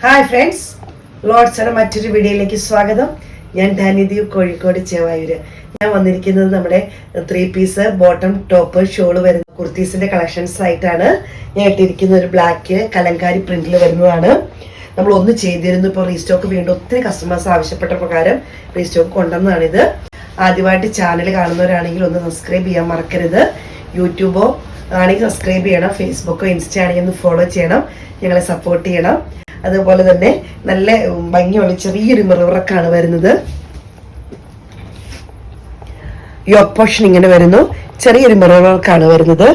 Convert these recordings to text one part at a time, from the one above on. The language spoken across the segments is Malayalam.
ഹായ് ഫ്രണ്ട്സ്, ലോഡ്സിന്റെ മറ്റൊരു വീഡിയോയിലേക്ക് സ്വാഗതം. ഞാൻ ധാനിദി, കോഴിക്കോട് ചേവായൂര്. ഞാൻ വന്നിരിക്കുന്നത് നമ്മുടെ 3 പീസ് ബോട്ടം ടോപ്പ് ഷോള് വരുന്ന കുർത്തീസിന്റെ കളക്ഷൻസ് ആയിട്ടാണ്. ഞാൻ ഇട്ടിരിക്കുന്ന ഒരു ബ്ലാക്ക് കലങ്കാരി പ്രിന്റിൽ വരുന്നതാണ്. നമ്മൾ ഒന്ന് ചെയ്തിരുന്നു, ഇപ്പോൾ റീസ്റ്റോക്ക് വീണ്ടും ഒത്തിരി കസ്റ്റമേഴ്സ് ആവശ്യപ്പെട്ട പ്രകാരം റീസ്റ്റോക്ക് കൊണ്ടുവന്നതാണിത്. ആദ്യമായിട്ട് ചാനൽ കാണുന്നവരാണെങ്കിൽ ഒന്ന് സബ്സ്ക്രൈബ് ചെയ്യാൻ മറക്കരുത്. യൂട്യൂബോ ആണെങ്കിൽ സബ്സ്ക്രൈബ് ചെയ്യണം, ഫേസ്ബുക്കോ ഇൻസ്റ്റ ആണെങ്കിൽ ഒന്ന് ഫോളോ ചെയ്യണം, ഞങ്ങളെ സപ്പോർട്ട് ചെയ്യണം. അതുപോലെ തന്നെ നല്ല ഭംഗിയുള്ള ചെറിയൊരു മിറവറക്കാണ് വരുന്നത്. യോക്ക് പോർഷൻ ഇങ്ങനെ വരുന്നു, ചെറിയൊരു മിറവർക്കാണ് വരുന്നത്.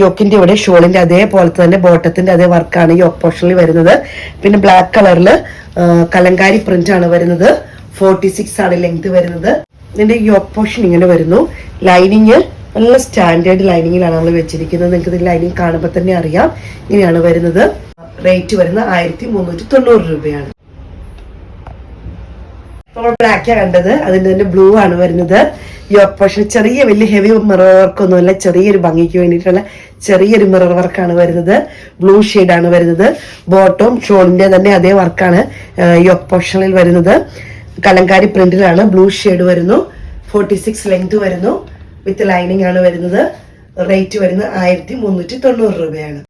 യോക്കിന്റെ ഇവിടെ ഷോളിന്റെ അതേപോലെ തന്നെ ബോട്ടത്തിന്റെ അതേ വർക്കാണ് യോക്ക് പോർഷനിൽ വരുന്നത്. പിന്നെ ബ്ലാക്ക് കളറിൽ കലങ്കാരി പ്രിന്റ് ആണ് വരുന്നത്. 46 ആണ് ലെങ്ത് വരുന്നത്. ഇതിന്റെ യോക്ക് പോർഷൻ ഇങ്ങനെ വരുന്നു. ലൈനിങ് നല്ല സ്റ്റാൻഡേർഡ് ലൈനിങ്ങിലാണ് നമ്മൾ വെച്ചിരിക്കുന്നത്. നിങ്ങൾക്ക് ഇത് ലൈനിങ് കാണുമ്പോൾ തന്നെ അറിയാം. ഇങ്ങനെയാണ് വരുന്നത്. റേറ്റ് വരുന്നത് 1390 രൂപയാണ്. നമ്മൾ ബ്ലാക്കാണ് കണ്ടത്, അതിന്റെ തന്നെ ബ്ലൂ ആണ് വരുന്നത്. യോക്ക് പോർഷൻ ചെറിയ വലിയ ഹെവി മിറർ വർക്കൊന്നുമല്ല, ചെറിയൊരു ഭംഗിക്ക് വേണ്ടിയിട്ടുള്ള ചെറിയൊരു മിറർ വർക്കാണ് വരുന്നത്. ബ്ലൂ ഷെയ്ഡാണ് വരുന്നത്. ബോട്ടവും ഷോളിന്റെ തന്നെ അതേ വർക്കാണ് യോക്ക് പോർഷനിൽ വരുന്നത്. കലങ്കാരി പ്രിന്റിലാണ്. ബ്ലൂ ഷെയ്ഡ് വരുന്നു. 46 ലെങ്ത് വരുന്നു. വിത്ത് ലൈനിങ് ആണ് വരുന്നത്. റേറ്റ് വരുന്നത് 1390 രൂപയാണ്.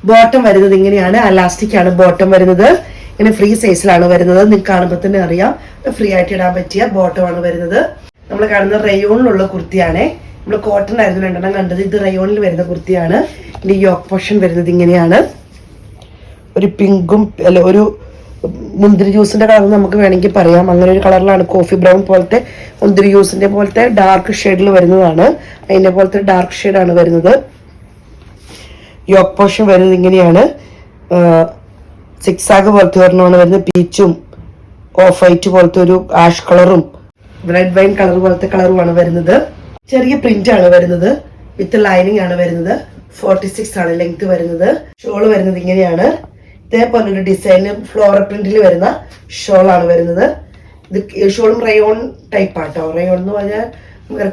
ബോട്ടം വരുന്നത് ഇങ്ങനെയാണ്. അലാസ്റ്റിക് ആണ് ബോട്ടം വരുന്നത്. ഇങ്ങനെ ഫ്രീ സൈസിലാണ് വരുന്നത്. നിങ്ങൾക്ക് കാണുമ്പോൾ തന്നെ അറിയാം, ഫ്രീ ആയിട്ട് ഇടാൻ പറ്റിയ ബോട്ടം ആണ് വരുന്നത്. നമ്മൾ കാണുന്ന റയോണിലുള്ള കുർത്തിയാണേ. നമ്മൾ കോട്ടൺ ആയിരുന്നു 2 കണ്ടത്. ഇത് റയോണിൽ വരുന്ന കുർത്തിയാണ്. ഇതിന്റെ യോക്ക് പോർഷൻ വരുന്നത് ഇങ്ങനെയാണ്. ഒരു പിങ്കും അല്ല ഒരു മുന്തിരി ജ്യൂസിന്റെ കളർ നമുക്ക് വേണമെങ്കിൽ പറയാം. അങ്ങനെ ഒരു കളറിലാണ്. കോഫി ബ്രൗൺ പോലത്തെ മുന്തിരി ജ്യൂസിന്റെ പോലത്തെ ഡാർക്ക് ഷെയ്ഡിൽ വരുന്നതാണ്. അതിന്റെ പോലത്തെ ഡാർക്ക് ഷെയ്ഡാണ് വരുന്നത്. യോക്ക് പോർഷൻ വരുന്നത് ഇങ്ങനെയാണ്. സിക്സാഗ് പോലത്തെ ഒരെണ്ണമാണ് വരുന്നത്. പീച്ചും ഓഫ് വൈറ്റ് പോലത്തെ ഒരു ആഷ് കളറും റെഡ് വൈൻ കളർ പോലത്തെ കളറുമാണ് വരുന്നത്. ചെറിയ പ്രിന്റ് ആണ് വരുന്നത്. വിത്ത് ലൈനിങ് ആണ് വരുന്നത്. 46 ആണ് ലെങ്ത് വരുന്നത്. ഷോള് വരുന്നത് ഇങ്ങനെയാണ്. ഇതേപോലെ ഒരു ഡിസൈന് ഫ്ലോറൽ പ്രിന്റിൽ വരുന്ന ഷോളാണ് വരുന്നത്. ഇത് ഷോളും റയോൺ ടൈപ്പ് ആട്ടോ. റയോൺ എന്ന് പറഞ്ഞാൽ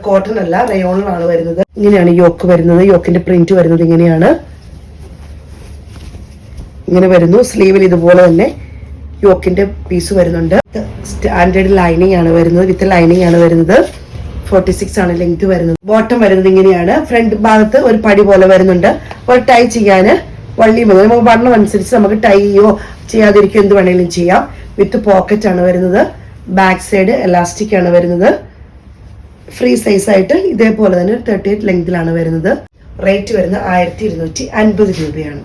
കോട്ടൺ അല്ല, റയോണിലാണ് വരുന്നത്. ഇങ്ങനെയാണ് യോക്ക് വരുന്നത്. യോക്കിന്റെ പ്രിന്റ് വരുന്നത് ഇങ്ങനെയാണ്. ഇങ്ങനെ വരുന്നു. സ്ലീവിൽ ഇതുപോലെ തന്നെ യോക്കിന്റെ പീസ് വരുന്നുണ്ട്. സ്റ്റാൻഡേർഡ് ലൈനിങ് ആണ് വരുന്നത്. വിത്ത് ലൈനിങ് ആണ് വരുന്നത്. 46 ആണ് ലെങ്ത് വരുന്നത്. ബോട്ടം വരുന്നത് ഇങ്ങനെയാണ്. ഫ്രണ്ട് ഭാഗത്ത് ഒരു പടി പോലെ വരുന്നുണ്ട്. ഒരു ടൈ ചെയ്യാന് വള്ളി മതി. നമുക്ക് വണ്ണം അനുസരിച്ച് നമുക്ക് ടൈയോ ചെയ്യാതിരിക്കും, എന്ത് വേണമെങ്കിലും ചെയ്യാം. വിത്ത് പോക്കറ്റ് ആണ് വരുന്നത്. ബാക്ക് സൈഡ് എലാസ്റ്റിക് ആണ് വരുന്നത്. ഫ്രീ സൈസ് ആയിട്ട് ഇതേപോലെ തന്നെ 38 ലെങ്തിലാണ് വരുന്നത്. റേറ്റ് വരുന്നത് 1250 രൂപയാണ്.